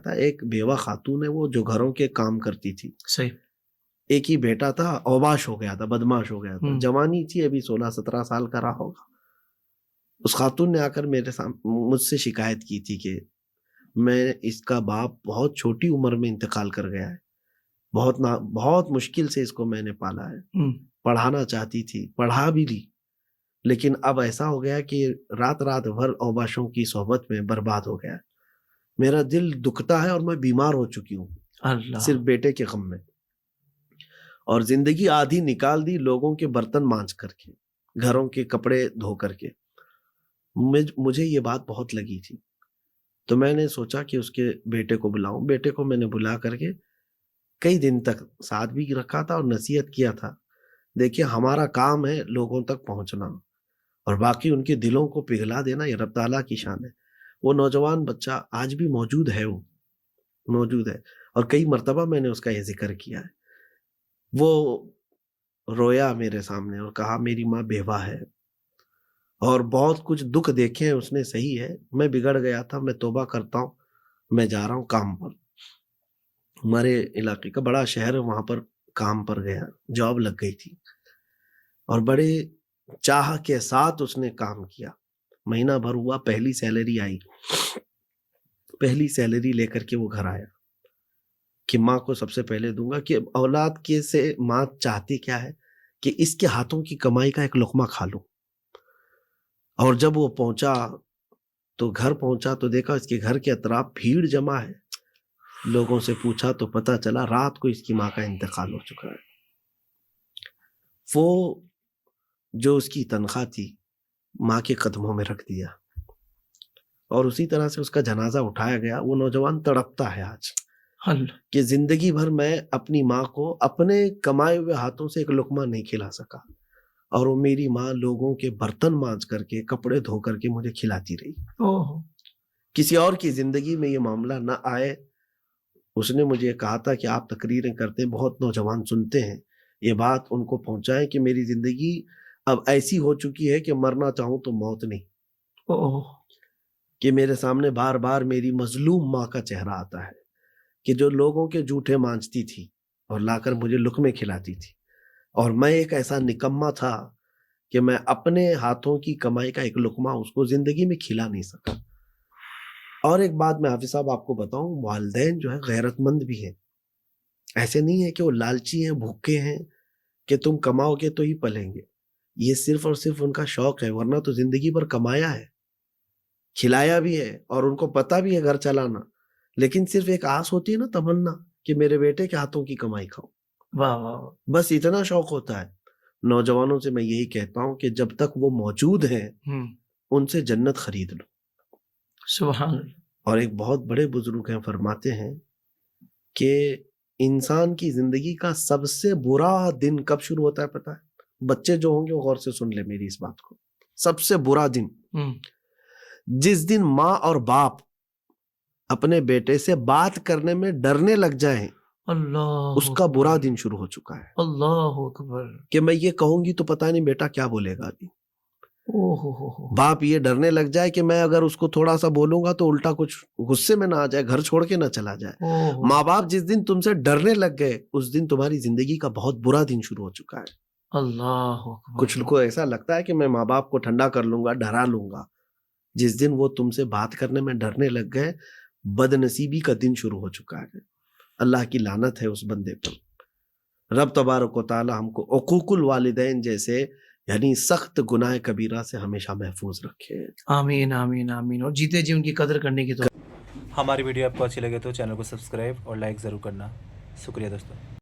تھا، ایک بیوہ خاتون ہے وہ جو گھروں کے کام کرتی تھی، صحیح. ایک ہی بیٹا تھا، اوباش ہو گیا تھا، بدماش ہو گیا تھا، جوانی تھی، ابھی 16-17 سال کا رہا ہوگا. اس خاتون نے آ کر میرے سامنے مجھ سے شکایت کی تھی کہ میں اس کا باپ بہت چھوٹی عمر میں انتقال کر گیا ہے، بہت مشکل سے اس کو میں نے پالا ہے، پڑھانا چاہتی تھی، پڑھا بھی لی، لیکن اب ایسا ہو گیا کہ رات بھر اوباشوں کی صحبت میں برباد ہو گیا ہے. میرا دل دکھتا ہے اور میں بیمار ہو چکی ہوں اللہ. صرف بیٹے کے غم میں، اور زندگی آدھی نکال دی لوگوں کے برتن مانج کر کے، گھروں کے کپڑے دھو کر کے. مجھے یہ بات بہت لگی تھی، تو میں نے سوچا کہ اس کے بیٹے کو بلاؤں. بیٹے کو میں نے بلا کر کے کئی دن تک ساتھ بھی رکھا تھا اور نصیحت کیا تھا. دیکھیے ہمارا کام ہے لوگوں تک پہنچنا، اور باقی ان کے دلوں کو پگھلا دینا یہ رب تعالیٰ کی شان ہے. وہ نوجوان بچہ آج بھی موجود ہے، وہ موجود ہے، اور کئی مرتبہ میں نے اس کا یہ ذکر کیا ہے. وہ رویا میرے سامنے اور کہا میری ماں بیوہ ہے اور بہت کچھ دکھ دیکھے ہیں اس نے، صحیح ہے، میں بگڑ گیا تھا، میں توبہ کرتا ہوں، میں جا رہا ہوں کام پر. ہمارے علاقے کا بڑا شہر ہے، وہاں پر کام پر گیا، جاب لگ گئی تھی، اور بڑے چاہ کے ساتھ اس نے کام کیا. مہینہ بھر ہوا، پہلی سیلری آئی، پہلی سیلری لے کر کے وہ گھر آیا کہ ماں کو سب سے پہلے دوں گا. کہ اولاد کے سے ماں چاہتی کیا ہے کہ اس کے ہاتھوں کی کمائی کا ایک لقمہ کھا لوں. اور جب وہ پہنچا تو گھر پہنچا تو دیکھا اس کے گھر کے اطراف بھیڑ جمع ہے. لوگوں سے پوچھا تو پتا چلا رات کو اس کی ماں کا انتقال ہو چکا ہے. وہ جو اس کی تنخواہ تھی ماں کے قدموں میں رکھ دیا، اور اسی طرح سے اس کا جنازہ اٹھایا گیا. وہ نوجوان تڑپتا ہے آج کہ زندگی بھر میں اپنی ماں کو اپنے کمائے ہوئے ہاتھوں سے ایک لقمہ نہیں کھلا سکا، اور وہ میری ماں لوگوں کے برتن مانج کر کے، کپڑے دھو کر کے مجھے کھلاتی رہی. کسی اور کی زندگی میں یہ معاملہ نہ آئے. اس نے مجھے کہا تھا کہ آپ تقریریں کرتے ہیں، بہت نوجوان سنتے ہیں، یہ بات ان کو پہنچائیں کہ میری زندگی اب ایسی ہو چکی ہے کہ مرنا چاہوں تو موت نہیں. کہ میرے سامنے بار بار میری مظلوم ماں کا چہرہ آتا ہے کہ جو لوگوں کے جھوٹے مانجتی تھی اور لا کر مجھے لقمے کھلاتی تھی، اور میں ایک ایسا نکما تھا کہ میں اپنے ہاتھوں کی کمائی کا ایک لقمہ اس کو زندگی میں کھلا نہیں سکا. اور ایک بات میں حافظ صاحب آپ کو بتاؤں، والدین جو ہے غیرت مند بھی ہیں. ایسے نہیں ہے کہ وہ لالچی ہیں، بھوکے ہیں کہ تم کماؤ گے تو ہی پلیں گے. یہ صرف اور صرف ان کا شوق ہے، ورنہ تو زندگی بھر کمایا ہے، کھلایا بھی ہے، اور ان کو پتا بھی ہے گھر چلانا، لیکن صرف ایک آس ہوتی ہے نا، تمنا، کہ میرے بیٹے کے ہاتھوں کی کمائی کھاؤ. واہ واہ. بس اتنا شوق ہوتا ہے. نوجوانوں سے میں یہی کہتا ہوں کہ جب تک وہ موجود ہیں ان سے جنت خرید لو. سبحان اللہ. اور ایک بہت بڑے بزرگ ہیں، فرماتے ہیں کہ انسان کی زندگی کا سب سے برا دن کب شروع ہوتا ہے پتہ ہے؟ بچے جو ہوں گے وہ غور سے سن لے میری اس بات کو. سب سے برا دن جس دن ماں اور باپ اپنے بیٹے سے بات کرنے میں ڈرنے لگ جائیں، اللہ، اس کا برا دن شروع ہو چکا ہے. اللہ اکبر. کہ میں یہ کہوں گی تو پتہ نہیں بیٹا کیا بولے گا. ابھی باپ یہ ڈرنے لگ جائے کہ میں اگر اس کو تھوڑا سا بولوں گا تو الٹا کچھ غصے میں نہ آ جائے، گھر چھوڑ کے نہ چلا جائے. ماں باپ جس دن تم سے ڈرنے لگ گئے اس دن تمہاری زندگی کا بہت برا دن شروع ہو چکا ہے. اللہ. کچھ کو ایسا لگتا ہے کہ میں ماں باپ کو ٹھنڈا کر لوں گا، ڈرا لوں گا. جس دن وہ تم سے بات کرنے میں ڈرنے لگ گئے، بد نصیبی کا دن شروع ہو چکا ہے. اللہ کی لعنت ہے اس بندے پر. رب تبارک و تعالی ہم کو عقوق الوالدین جیسے یعنی سخت گناہ کبیرہ سے ہمیشہ محفوظ رکھے. آمین آمین آمین. اور جیتے جی ان کی قدر کرنے کی تو. ہماری ویڈیو آپ کو اچھی لگے تو چینل کو سبسکرائب اور لائک ضرور کرنا. شکریہ دوستوں.